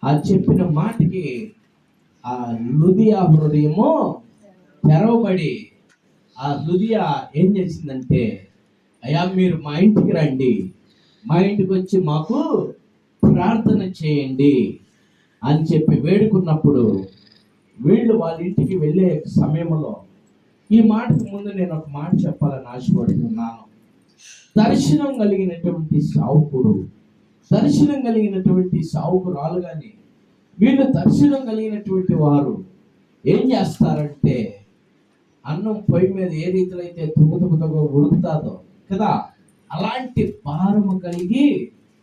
ఆ చెప్పిన మాటకి ఆ లుదియా హృదయము తెరవబడి ఆ లుదియా ఏం చేసిందంటే, అయ్యా మీరు మా ఇంటికి రండి, మా ఇంటికి వచ్చి మాకు ప్రార్థన చేయండి అని చెప్పి వేడుకున్నప్పుడు, వీళ్ళు వాళ్ళ ఇంటికి వెళ్ళే సమయంలో ఈ మాటకు ముందు నేను ఒక మాట చెప్పాలని ఆశపడుతున్నాను. దర్శనం కలిగినటువంటి సావుకుడు, దర్శనం కలిగినటువంటి సావుకురాలు కానీ, వీళ్ళు దర్శనం కలిగినటువంటి వారు ఏం చేస్తారంటే, అన్నం పొయ్యి మీద ఏ రీతిలో అయితే తుగుతుగుతగో ఉడుకుతాదో కదా, అలాంటి భారము కలిగి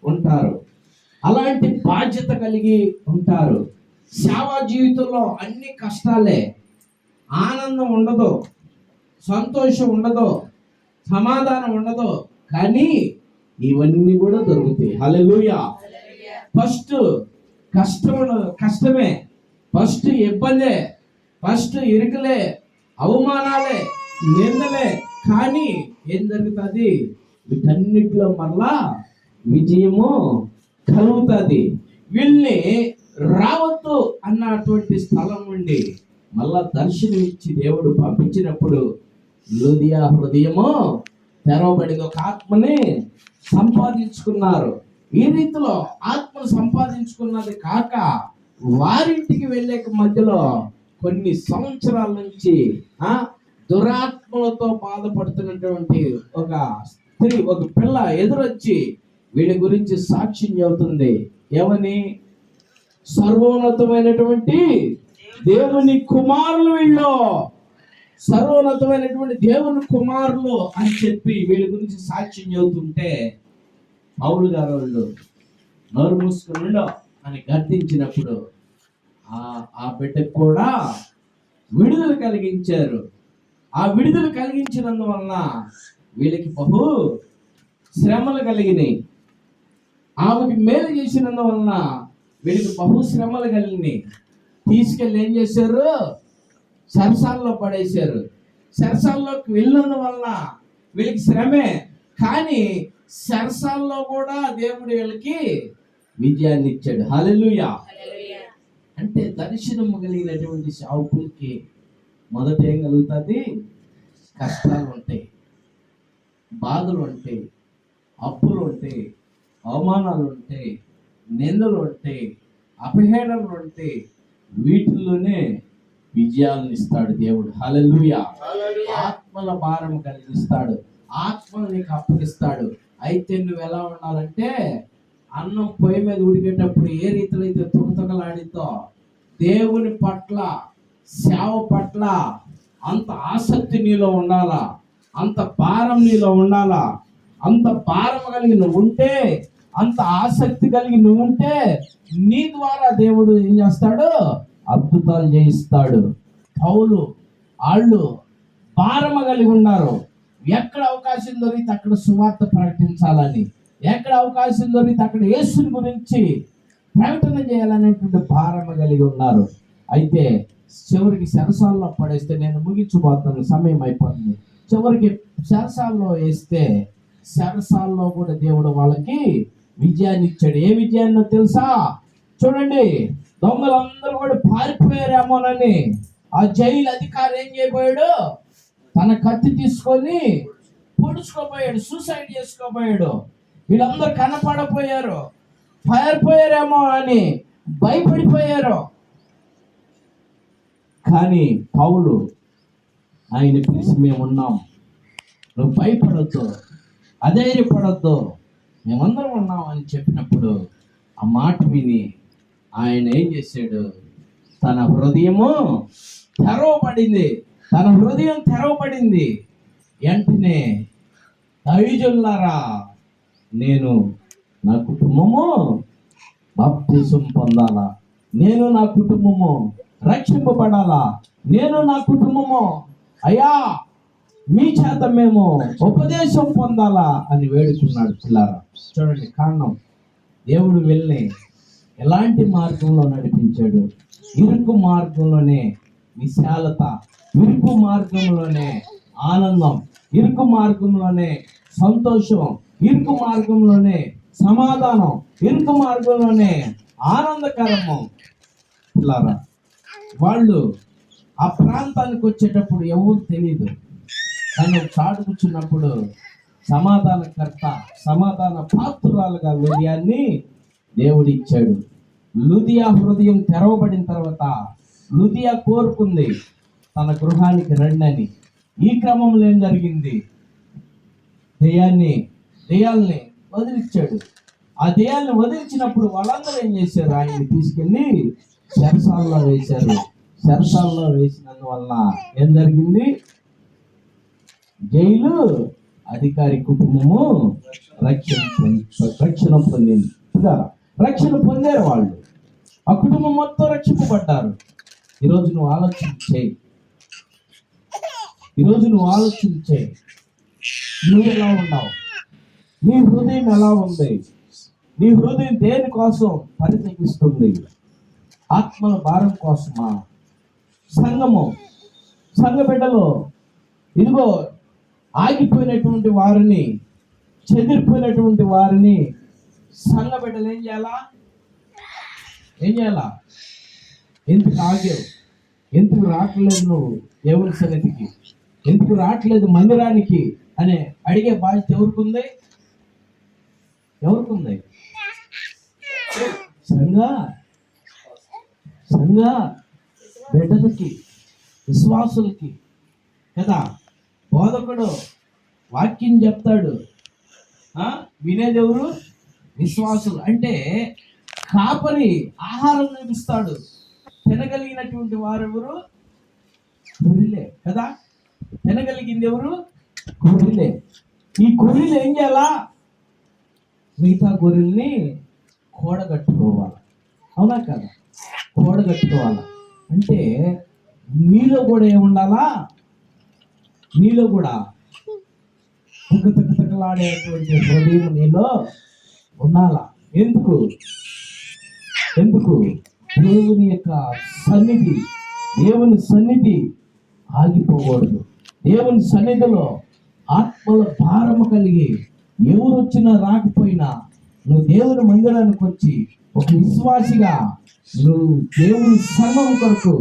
ఉంటారు, అలాంటి బాధ్యత కలిగి ఉంటారు. సేవా జీవితంలో అన్ని కష్టాలే, ఆనందం ఉండదు, సంతోషం ఉండదు, సమాధానం ఉండదు, కానీ ఇవన్నీ కూడా దొరుకుతాయి. హల్లెలూయా. ఫస్ట్ కష్టమే, ఫస్ట్ ఇబ్బందే, ఫస్ట్ ఇరుకులే, అవమానాలే, నిందలే, కానీ ఏం జరుగుతుంది? వీటన్నిటిలో మరలా విజయము కలుగుతుంది. వీళ్ళని రావద్దు అన్నటువంటి స్థలం నుండి మళ్ళా దర్శనం ఇచ్చి దేవుడు పంపించినప్పుడు లుదియా హృదయము తెరవబడింది. ఒక ఆత్మని సంపాదించుకున్నారు. ఈ రీతిలో ఆత్మను సంపాదించుకున్నది కాక, వారింటికి వెళ్ళే మధ్యలో కొన్ని సంవత్సరాల నుంచి దురాత్మలతో బాధపడుతున్నటువంటి ఒక స్త్రీ, ఒక పిల్ల ఎదురొచ్చి వీడి గురించి సాక్ష్యం చెబుతుంది. ఏమని? సర్వోన్నతమైనటువంటి దేవుని కుమారులు, వీళ్ళు సర్వోన్నతమైనటువంటి దేవుని కుమారులు అని చెప్పి వీళ్ళ గురించి సాక్ష్యం చెబుతుంటే, పౌలు గారు వాళ్ళు నోరు మూసుకుని అని గర్తించినప్పుడు ఆ బిడ్డకు కూడా విడుదల కలిగించారు. ఆ విడుదల కలిగించినందువలన వీళ్ళకి బహు శ్రమలు కలిగినాయి. ఆమెకి మేలు చేసినందువలన వీళ్ళకి బహు శ్రమలు కలిగినాయి. తీసుకెళ్ళి ఏం చేశారు? సరసాల్లో పడేశారు. సరసాల్లోకి వెళ్ళినందువలన వీళ్ళకి శ్రమే, కానీ సరసాల్లో కూడా దేవుడు వీళ్ళకి విజయాన్ని ఇచ్చాడు. హల్లెలూయా. అంటే దర్శనము కలిగినటువంటి సేవకులకి మొదట ఏం కలుగుతుంది? కష్టాలు ఉంటాయి, బాధలు ఉంటాయి, అప్పులు ఉంటాయి, అవమానాలు ఉంటాయి, నిందలు ఉంటాయి, అపహేళనలు ఉంటాయి. వీటిల్లోనే విజయాలను ఇస్తాడు దేవుడు. హల్లెలూయా. ఆత్మల భారం కలిగిస్తాడు, ఆత్మను నీకు అప్పగిస్తాడు. అయితే నువ్వు ఎలా ఉండాలంటే, అన్నం పొయ్యి మీద ఉడికేటప్పుడు ఏ రీతిలో అయితే తుకతుకలాడితో దేవుని పట్ల, సేవ పట్ల అంత ఆసక్తి నీలో ఉండాలా, అంత భారం నీలో ఉండాలా. అంత భారం కలిగి నువ్వు ఉంటే, అంత ఆసక్తి కలిగి నువ్వు ఉంటే, నీ ద్వారా దేవుడు ఏం చేస్తాడు? అద్భుతాలు చేయిస్తాడు. పౌలు వాళ్ళు భారమ కలిగి ఉన్నారు. ఎక్కడ అవకాశం దొరికితే అక్కడ సువార్త ప్రకటించాలని, ఎక్కడ అవకాశం దొరికితే అక్కడ యేసుని గురించి ప్రకటన చేయాలనేటువంటి భారమ కలిగి ఉన్నారు. అయితే చివరికి సరసాల్లో పడేస్తే, నేను ముగించిపోతాను, సమయం అయిపోతుంది. చివరికి సరసాల్లో వేస్తే, సరసాల్లో కూడా దేవుడు వాళ్ళకి విజయాన్ని ఇచ్చాడు. ఏ విజయాన్నో తెలుసా? చూడండి, దొంగలందరూ కూడా పారిపోయారేమోనని ఆ జైలు అధికారి ఏం చేయబోయాడు? తన కత్తి తీసుకొని పొడుచుకోపోయాడు, సూసైడ్ చేసుకోపోయాడు. వీళ్ళందరూ కనపడపోయారు, పారిపోయారేమో అని భయపడిపోయారు. కానీ పౌలు ఆయన పిలిచి, మేము ఉన్నాం, నువ్వు భయపడొద్దు, అధైర్యపడొద్దు, మేమందరం ఉన్నాం అని చెప్పినప్పుడు ఆ మాట విని ఆయన ఏం చేశాడు? తన హృదయము తెరవబడింది, తన హృదయం తెరవబడింది. వెంటనే, దైవజనులారా, నేను నా కుటుంబము బాప్తిసం పొందాలా, నేను నా కుటుంబము రక్షింపబడాలా, నేను నా కుటుంబము అయ్యా మీ చేత మేము ఉపదేశం పొందాలా అని వేడుకున్నాడు. పిల్లారా, చూడండి, కారణం దేవుడు వెళ్ళి ఎలాంటి మార్గంలో నడిపించాడు? ఇరుకు మార్గంలోనే విశాలత, ఇరుకు మార్గంలోనే ఆనందం, ఇరుకు మార్గంలోనే సంతోషం, ఇరుకు మార్గంలోనే సమాధానం, ఇరుకు మార్గంలోనే ఆనందకరము. పిల్లారా, వాళ్ళు ఆ ప్రాంతానికి వచ్చేటప్పుడు ఎవరు తెలియదు, కానీ చాటు కూర్చున్నప్పుడు సమాధానకర్త, సమాధాన పాత్రురాలుగా విజయాన్ని దేవుడిచ్చాడు. లుదియా హృదయం తెరవబడిన తర్వాత లుదియా కోరుకుంది తన గృహానికి రండని. ఈ క్రమంలో ఏం జరిగింది? దెయ్యాల్ని వదిలిచ్చాడు. ఆ దెయ్యాల్ని వదిలించినప్పుడు వాళ్ళందరూ ఏం చేశారు? ఆయన్ని తీసుకెళ్ళి చెరసాలలో వేశారు. చెరసాలలో వేసినందువల్ల ఏం జరిగింది? జైలు అధికారి కుటుంబము రక్షణ పొందింది. రక్షణ పొందారు వాళ్ళు, ఆ కుటుంబం మొత్తం రక్షింపబడ్డారు. ఈరోజు నువ్వు ఆలోచన చేయి. నువ్వు ఎలా ఉన్నావు? నీ హృదయం ఎలా ఉంది? నీ హృదయం దేని కోసం పరితపిస్తుంది? ఆత్మల భారం కోసమా? సంఘ బిడ్డలో ఇదిగో ఆగిపోయినటువంటి వారిని, చెదిరిపోయినటువంటి వారిని సంఘ బిడ్డలు ఏం చేయాలా? ఎందుకు ఆగావు? ఎందుకు రావట్లేదు నువ్వు దేవుని సన్నిధికి? ఎందుకు రావట్లేదు మందిరానికి అనే అడిగే బాధ్యత ఎవరికుంది? సంఘ బిడ్డలకి, విశ్వాసులకి కదా. బోధకుడు వాక్యం చెప్తాడు, వినేది ఎవరు? విశ్వాసులు. అంటే కాపరి ఆహారం చూపిస్తాడు. తినగలిగినటువంటి వారెవరు? గొర్రెలే కదా. తినగలిగింది ఎవరు? గొర్రెలే. ఈ గొర్రెలు ఏం చేయాలా? మిగతా గొర్రెల్ని కూడగట్టుకోవాలి. అవునా కదా? కూడగట్టుకోవాలి అంటే నీలో కూడా ఏముండాలా? నీలో కూడా తక్కలాడేటువంటి హృదయం నీలో ఉండాలా. ఎందుకు? దేవుని యొక్క సన్నిధి ఆగిపోకూడదు. దేవుని సన్నిధిలో ఆత్మల భారము కలిగి ఎవరు వచ్చినా రాకపోయినా నువ్వు దేవుని మందిరానికి వచ్చి ఒక విశ్వాసిగా నువ్వు దేవుని సంఘం కొరకు,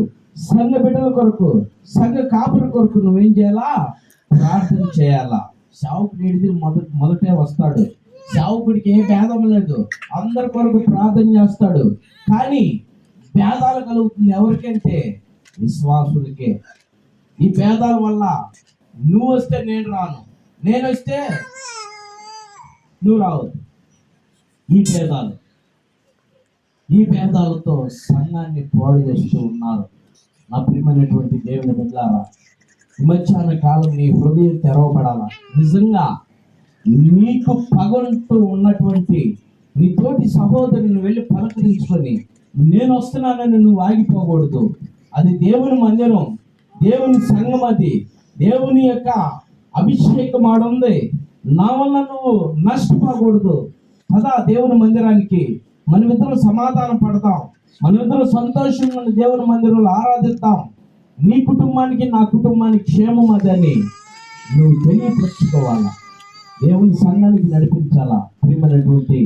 సంఘ బిడ్డల కొరకు, సంఘ కాపుల కొరకు నువ్వేం చేయాలా? ప్రార్థన చేయాలా. సేవకుడు మొదటే వస్తాడు. సేవకుడికి ఏ భేదం లేదు, అందరి కొరకు ప్రార్థన చేస్తాడు. కానీ భేదాలు కలుగుతుంది ఎవరికంటే? విశ్వాసులకే. ఈ భేదాల వల్ల నువ్వు వస్తే నేను రాను, నేను వస్తే నువ్వు రావద్దు. ఈ భేదాలతో సంఘాన్ని పాడు చేస్తూ ఉన్నారు. నా ప్రియమైనటువంటి దేవుని బిడ్డలారా, ఈ మధ్యాహ్న కాలం నీ హృదయం తెరవబడాలా. నిజంగా నీకు పగంటూ ఉన్నటువంటి నీ తోటి సహోదరుని వెళ్ళి పలకరించుకొని నేను వస్తున్నానని నువ్వు ఆగిపోకూడదు. అది దేవుని మందిరం, దేవుని సంఘం, అది దేవుని యొక్క అభిషేకం ఆడుంది. నా వల్ల నువ్వు నష్టపోకూడదు కదా. దేవుని మందిరానికి మనమిద్దరం సమాధానం పడతాం, మనమిద్దరం సంతోషంగా దేవుని మందిరంలో ఆరాధిద్దాం. నీ కుటుంబానికి, నా కుటుంబానికి క్షేమం అదని నువ్వు తెలియపరచుకోవాలా. దేవుని సంఘానికి నడిపించాలా. ప్రియమైనటువంటి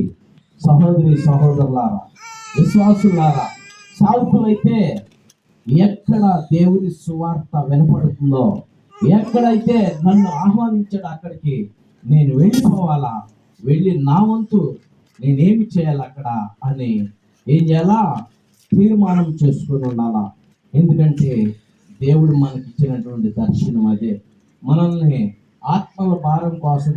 సహోదరులారా, విశ్వాసులారా, సావుకులైతే ఎక్కడ దేవుని సువార్త వినపడుతుందో, ఎక్కడైతే నన్ను ఆహ్వానించాడు అక్కడికి నేను వెళ్ళిపోవాలా, వెళ్ళి నా వంతు నేనేమి చేయాలి అక్కడ అని ఏం చేయాలా? తీర్మానం చేసుకుని ఉండాలా. ఎందుకంటే దేవుడు మనకి ఇచ్చినటువంటి దర్శనం అదే. మనల్ని ఆత్మల భారం కోసం